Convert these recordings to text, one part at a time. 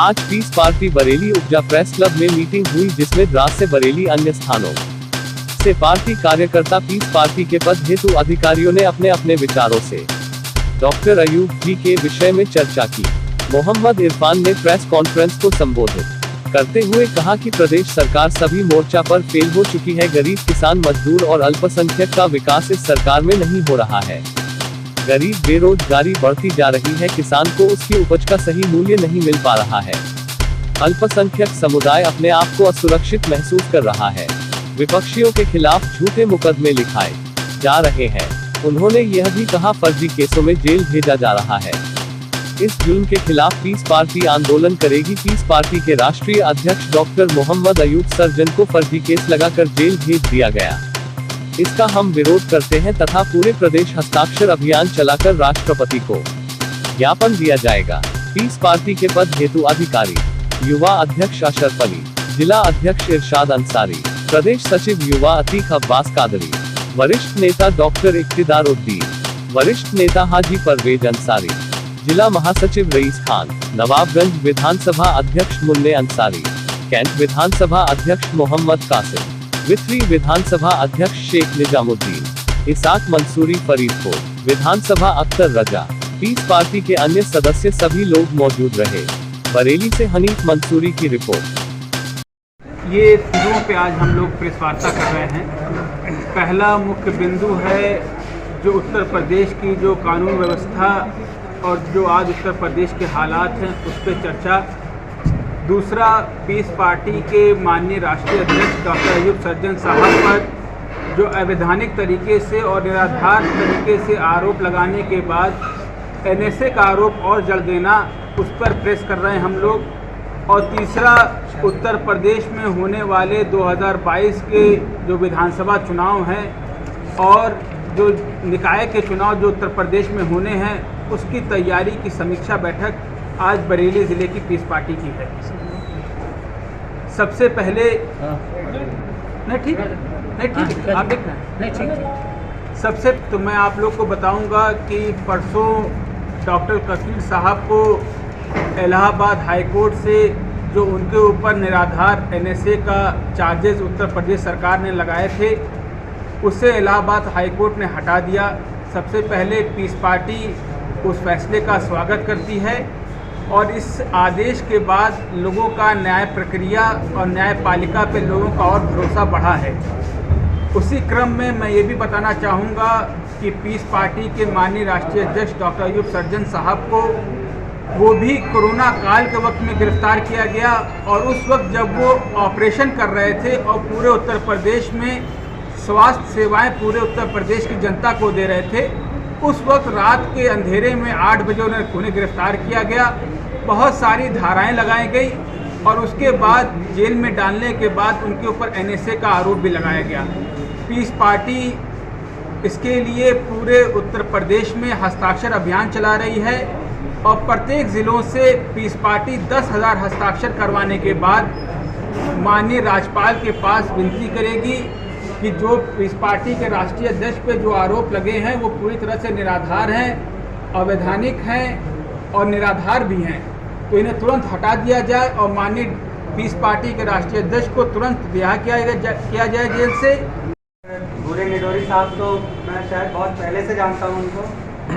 आज piece party Bareilly उपजा press club में मीटिंग हुई, जिसमें द्रास से बरेली अन्य स्थानों से पार्टी कार्यकर्ता पीस पार्टी के पद हेतु अधिकारियों ने अपने अपने विचारों से डॉक्टर अयूब जी के विषय में चर्चा की। मोहम्मद इरफान ने प्रेस कॉन्फ्रेंस को संबोधित करते हुए कहा कि प्रदेश सरकार सभी मोर्चा पर फेल हो चुकी है। गरीब किसान, मजदूर और अल्पसंख्यक का विकास इस सरकार में नहीं हो रहा है। गरीब बेरोजगारी बढ़ती जा रही है, किसान को उसकी उपज का सही मूल्य नहीं मिल पा रहा है। अल्पसंख्यक समुदाय अपने आप को असुरक्षित महसूस कर रहा है। विपक्षियों के खिलाफ झूठे मुकदमे लिखाए जा रहे हैं। उन्होंने यह भी कहा, फर्जी केसों में जेल भेजा जा रहा है। इस जुल्म के खिलाफ पीस पार्टी आंदोलन करेगी। पीस पार्टी के राष्ट्रीय अध्यक्ष डॉक्टर मोहम्मद अयूब सर्जन को फर्जी केस लगाकर जेल भेज दिया गया। इसका हम विरोध करते हैं तथा पूरे प्रदेश हस्ताक्षर अभियान चलाकर राष्ट्रपति को ज्ञापन दिया जाएगा। पीस पार्टी के पद हेतु अधिकारी: युवा अध्यक्ष अशरफ अली, जिला अध्यक्ष इरशाद अंसारी, प्रदेश सचिव युवा अतीक अब्बास कादरी, वरिष्ठ नेता डॉक्टर इक्तिदारुद्दीन, वरिष्ठ नेता हाजी परवेज अंसारी, जिला महासचिव रईस खान, नवाबगंज विधानसभा अध्यक्ष मुन्ने अंसारी, कैंट विधानसभा अध्यक्ष मोहम्मद कासिम, विथरी विधानसभा अध्यक्ष शेख निजामुद्दीन, इसाक मंसूरी, फरीदकोट विधानसभा अख्तर रजा, पीस पार्टी के अन्य सदस्य सभी लोग मौजूद रहे। बरेली से हनीफ मंसूरी की रिपोर्ट। ये बिंदुओं पे आज हम लोग प्रेस वार्ता कर रहे हैं। पहला मुख्य बिंदु है जो उत्तर प्रदेश की जो कानून व्यवस्था और जो आज उत्तर प्रदेश के हालात हैं उस पर चर्चा। दूसरा, पीस पार्टी के माननीय राष्ट्रीय अध्यक्ष डॉक्टर अयूब सर्जन साहब पर जो अवैधानिक तरीके से और निराधार तरीके से आरोप लगाने के बाद एनएसए का आरोप और जड़ देना, उस पर प्रेस कर रहे हैं हम लोग। और तीसरा, उत्तर प्रदेश में होने वाले 2022 के जो विधानसभा चुनाव हैं और जो निकाय के चुनाव जो उत्तर प्रदेश में होने हैं उसकी तैयारी की समीक्षा बैठक आज बरेली ज़िले की पीस पार्टी की है। सबसे पहले नहीं ठीक है आप देखना नहीं ठीक। सबसे तो मैं आप लोग को बताऊंगा कि परसों डॉक्टर कफील साहब को इलाहाबाद हाई कोर्ट से जो उनके ऊपर निराधार एनएसए का चार्जेस उत्तर प्रदेश सरकार ने लगाए थे उससे इलाहाबाद हाई कोर्ट ने हटा दिया। सबसे पहले पीस पार्टी उस फैसले का स्वागत करती है और इस आदेश के बाद लोगों का न्याय प्रक्रिया और न्यायपालिका पे लोगों का और भरोसा बढ़ा है। उसी क्रम में मैं ये भी बताना चाहूँगा कि पीस पार्टी के माननीय राष्ट्रीय अध्यक्ष डॉक्टर अयूब सर्जन साहब को वो भी कोरोना काल के वक्त में गिरफ्तार किया गया और उस वक्त जब वो ऑपरेशन कर रहे थे और पूरे उत्तर प्रदेश में स्वास्थ्य सेवाएं पूरे उत्तर प्रदेश की जनता को दे रहे थे, उस वक्त रात के अंधेरे में 8 बजे उन्हें गिरफ्तार किया गया। बहुत सारी धाराएं लगाई गई और उसके बाद जेल में डालने के बाद उनके ऊपर एनएसए का आरोप भी लगाया गया। पीस पार्टी इसके लिए पूरे उत्तर प्रदेश में हस्ताक्षर अभियान चला रही है और प्रत्येक ज़िलों से पीस पार्टी 10,000 हस्ताक्षर करवाने के बाद माननीय राज्यपाल के पास विनती करेगी कि जो पीस पार्टी के राष्ट्रीय अध्यक्ष पे जो आरोप लगे हैं वो पूरी तरह से निराधार हैं, अवैधानिक हैं और निराधार भी हैं, तो इन्हें तुरंत हटा दिया जाए और माननीय पीस पार्टी के राष्ट्रीय अध्यक्ष को तुरंत रिहा किया जाए जेल से। भूरे निडोरी साहब तो मैं शायद बहुत पहले से जानता हूँ उनको,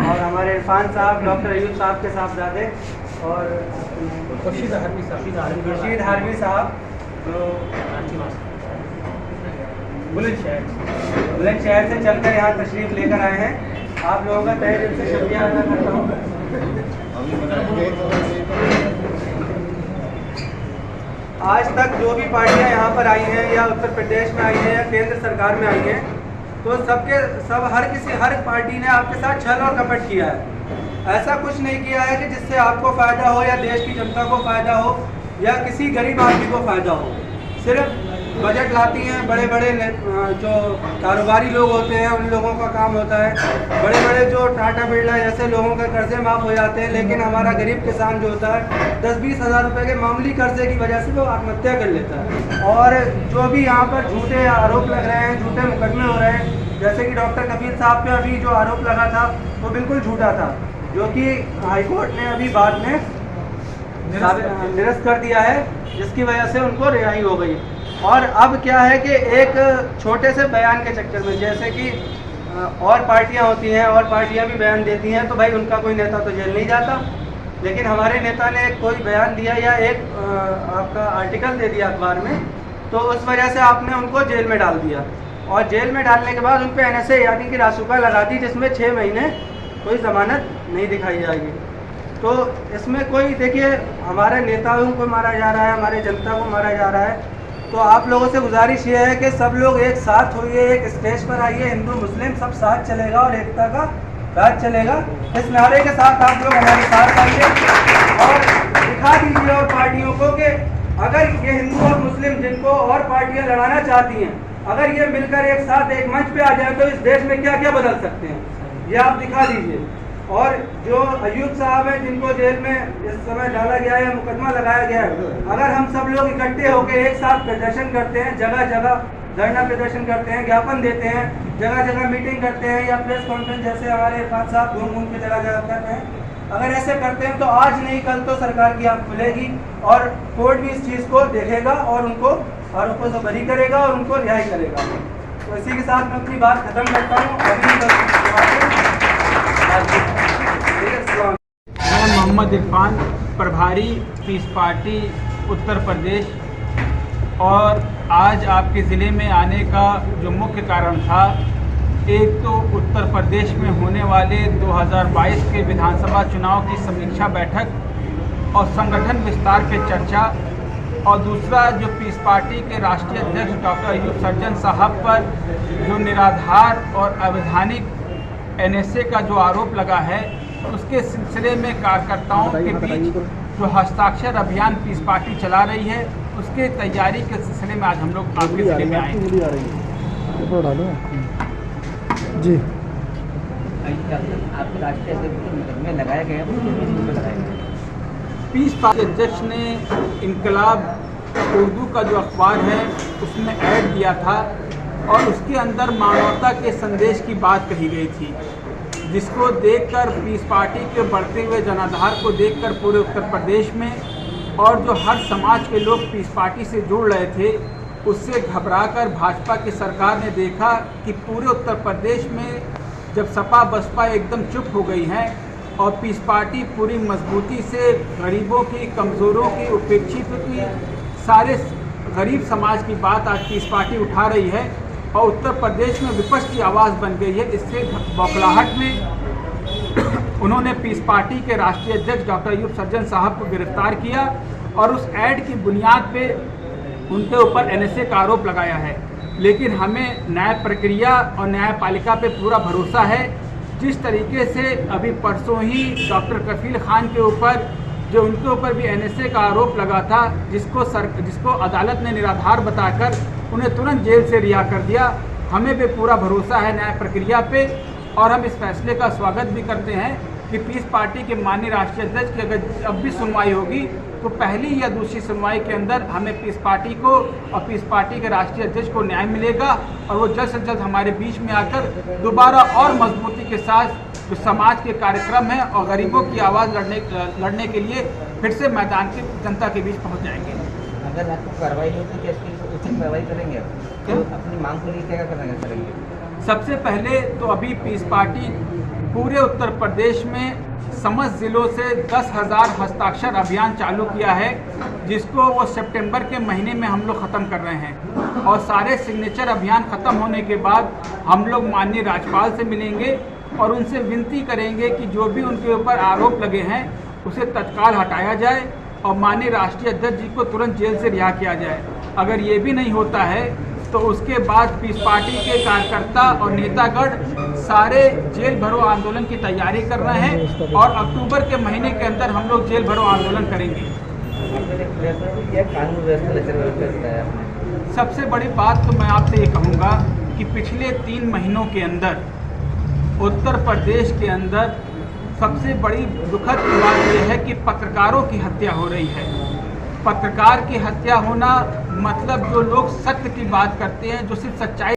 और हमारे इरफान साहब, डॉक्टर अयूब साहब के साहबजादे और खुर्शीद हारवी साहब जो बुलंदशहर से चलकर यहाँ तशरीफ़ लेकर आए हैं। आप लोगों का तहे दिल से शुक्रिया अदा करता हूँ। आज तक जो भी पार्टियाँ यहाँ पर आई हैं या उत्तर प्रदेश में आई हैं या केंद्र सरकार में आई हैं, तो हर पार्टी ने आपके साथ छल और कपट किया है। ऐसा कुछ नहीं किया है कि जिससे आपको फ़ायदा हो या देश की जनता को फ़ायदा हो या किसी गरीब आदमी को फ़ायदा हो। सिर्फ बजट लाती हैं बड़े बड़े जो कारोबारी लोग होते हैं, उन लोगों का काम होता है। बड़े बड़े जो टाटा बिरला जैसे लोगों के कर्जे माफ़ हो जाते हैं, लेकिन हमारा गरीब किसान जो होता है 10-20 हज़ार रुपये के मामूली कर्जे की वजह से वो आत्महत्या कर लेता है। और जो भी यहाँ पर झूठे आरोप लग रहे हैं, झूठे मुकदमे हो रहे हैं, जैसे कि डॉक्टर कफील साहब पे अभी जो आरोप लगा था वो बिल्कुल झूठा था, जो कि हाईकोर्ट ने अभी बाद में निरस्त कर दिया है, जिसकी वजह से उनको रिहाई हो गई। और अब क्या है कि एक छोटे से बयान के चक्कर में, जैसे कि और पार्टियां होती हैं और पार्टियां भी बयान देती हैं, तो भाई उनका कोई नेता तो जेल नहीं जाता, लेकिन हमारे नेता ने कोई बयान दिया या एक आपका आर्टिकल दे दिया अखबार में, तो उस वजह से आपने उनको जेल में डाल दिया। और जेल में डालने के बाद उन पर NSA यानी कि रासुका लगा दी, जिसमें 6 महीने कोई ज़मानत नहीं दिखाई जाएगी। तो इसमें कोई, देखिए, हमारे नेताओं को मारा जा रहा है, हमारे जनता को मारा जा रहा है। तो आप लोगों से गुजारिश ये है कि सब लोग एक साथ होइए, एक स्टेज पर आइए, हिंदू मुस्लिम सब साथ चलेगा और एकता का राज चलेगा। इस नारे के साथ आप लोग हमारे साथ आइए और दिखा दीजिए और पार्टियों को कि अगर ये हिंदू और मुस्लिम जिनको और पार्टियां लड़ाना चाहती हैं, अगर ये मिलकर एक साथ एक मंच पे आ जाए तो इस देश में क्या क्या बदल सकते हैं, ये आप दिखा दीजिए। और जो अयूब साहब हैं जिनको जेल में इस समय डाला गया है, मुकदमा लगाया गया है, अगर हम सब लोग इकट्ठे होकर एक साथ प्रदर्शन करते हैं, जगह जगह धरना प्रदर्शन करते हैं, ज्ञापन देते हैं, जगह जगह मीटिंग करते हैं या प्रेस कॉन्फ्रेंस जैसे हमारे इरफान साहब घूम घूम के जगह जगह कर रहे हैं, अगर ऐसे करते हैं तो आज नहीं कल तो सरकार की आँख खुलेगी और कोर्ट भी इस चीज़ को देखेगा और उनको आरोपों से बरी करेगा और उनको रिहाई करेगा। तो इसी के साथ मैं अपनी बात खत्म करता हूँ। मैं मोहम्मद इरफान, प्रभारी पीस पार्टी उत्तर प्रदेश। और आज आपके ज़िले में आने का जो मुख्य कारण था, एक तो उत्तर प्रदेश में होने वाले 2022 के विधानसभा चुनाव की समीक्षा बैठक और संगठन विस्तार पे चर्चा, और दूसरा जो पीस पार्टी के राष्ट्रीय अध्यक्ष डॉक्टर अयूब सर्जन साहब पर जो निराधार और अवैधानिक NSA का जो आरोप लगा है, उसके सिलसिले में कार्यकर्ताओं के बीच जो हस्ताक्षर अभियान पीस पार्टी चला रही है, उसके तैयारी के सिलसिले में आज हम लोग आपके जिले में आए जी। आपके राष्ट्रीय अध्यक्ष में लगाया गया पीस पार्टी अध्यक्ष ने इनकलाब उर्दू का जो अखबार है उसमें ऐड दिया था और उसके अंदर मानवता के संदेश की बात कही गई थी, जिसको देखकर पीस पार्टी के बढ़ते हुए जनाधार को देखकर पूरे उत्तर प्रदेश में और जो हर समाज के लोग पीस पार्टी से जुड़ रहे थे, उससे घबराकर भाजपा की सरकार ने देखा कि पूरे उत्तर प्रदेश में जब सपा बसपा एकदम चुप हो गई हैं और पीस पार्टी पूरी मजबूती से गरीबों की, कमज़ोरों की, उपेक्षित की, सारे गरीब समाज की बात आज पीस पार्टी उठा रही है और उत्तर प्रदेश में विपक्ष की आवाज़ बन गई है। इससे बौखलाहट में उन्होंने पीस पार्टी के राष्ट्रीय अध्यक्ष डॉक्टर अयूब सर्जन साहब को गिरफ्तार किया और उस ऐड की बुनियाद पे उनके ऊपर NSA का आरोप लगाया है। लेकिन हमें न्याय प्रक्रिया और न्यायपालिका पे पूरा भरोसा है। जिस तरीके से अभी परसों ही डॉक्टर कफील खान के ऊपर जो उनके ऊपर भी NSA का आरोप लगा था, जिसको अदालत ने निराधार बताकर उन्हें तुरंत जेल से रिहा कर दिया, हमें भी पूरा भरोसा है न्याय प्रक्रिया पे और हम इस फैसले का स्वागत भी करते हैं कि पीस पार्टी के माननीय राष्ट्रीय अध्यक्ष की अगर अब भी सुनवाई होगी तो पहली या दूसरी सुनवाई के अंदर हमें पीस पार्टी को और पीस पार्टी के राष्ट्रीय अध्यक्ष को न्याय मिलेगा और वो जल्द से जल्द हमारे बीच में आकर दोबारा और मजबूती के साथ जो समाज के कार्यक्रम हैं और गरीबों की आवाज़ लड़ने के लिए फिर से मैदान की जनता के बीच पहुँच जाएंगे। अगर आपको कार्रवाई नहीं होती, कैसे उचित कार्रवाई करेंगे? तो अपनी मांग को लेकर क्या करेंगे? सबसे पहले तो अभी पीस पार्टी पूरे उत्तर प्रदेश में समस्त ज़िलों से 10,000 हस्ताक्षर अभियान चालू किया है, जिसको वो सितंबर के महीने में हम लोग ख़त्म कर रहे हैं और सारे सिग्नेचर अभियान ख़त्म होने के बाद हम लोग माननीय राज्यपाल से मिलेंगे और उनसे विनती करेंगे कि जो भी उनके ऊपर आरोप लगे हैं उसे तत्काल हटाया जाए और माननीय राष्ट्रीय अध्यक्ष जी को तुरंत जेल से रिहा किया जाए। अगर ये भी नहीं होता है तो उसके बाद पीस पार्टी के कार्यकर्ता और नेतागण सारे जेल भरो आंदोलन की तैयारी कर रहे हैं और अक्टूबर के महीने के अंदर हम लोग जेल भरो आंदोलन करेंगे। सबसे बड़ी बात तो मैं आपसे ये कहूँगा कि पिछले 3 महीनों के अंदर उत्तर प्रदेश के अंदर सबसे बड़ी दुखद बात यह है कि पत्रकारों की हत्या हो रही है। पत्रकार की हत्या होना मतलब जो लोग सत्य की बात करते हैं, जो सिर्फ सच्चाई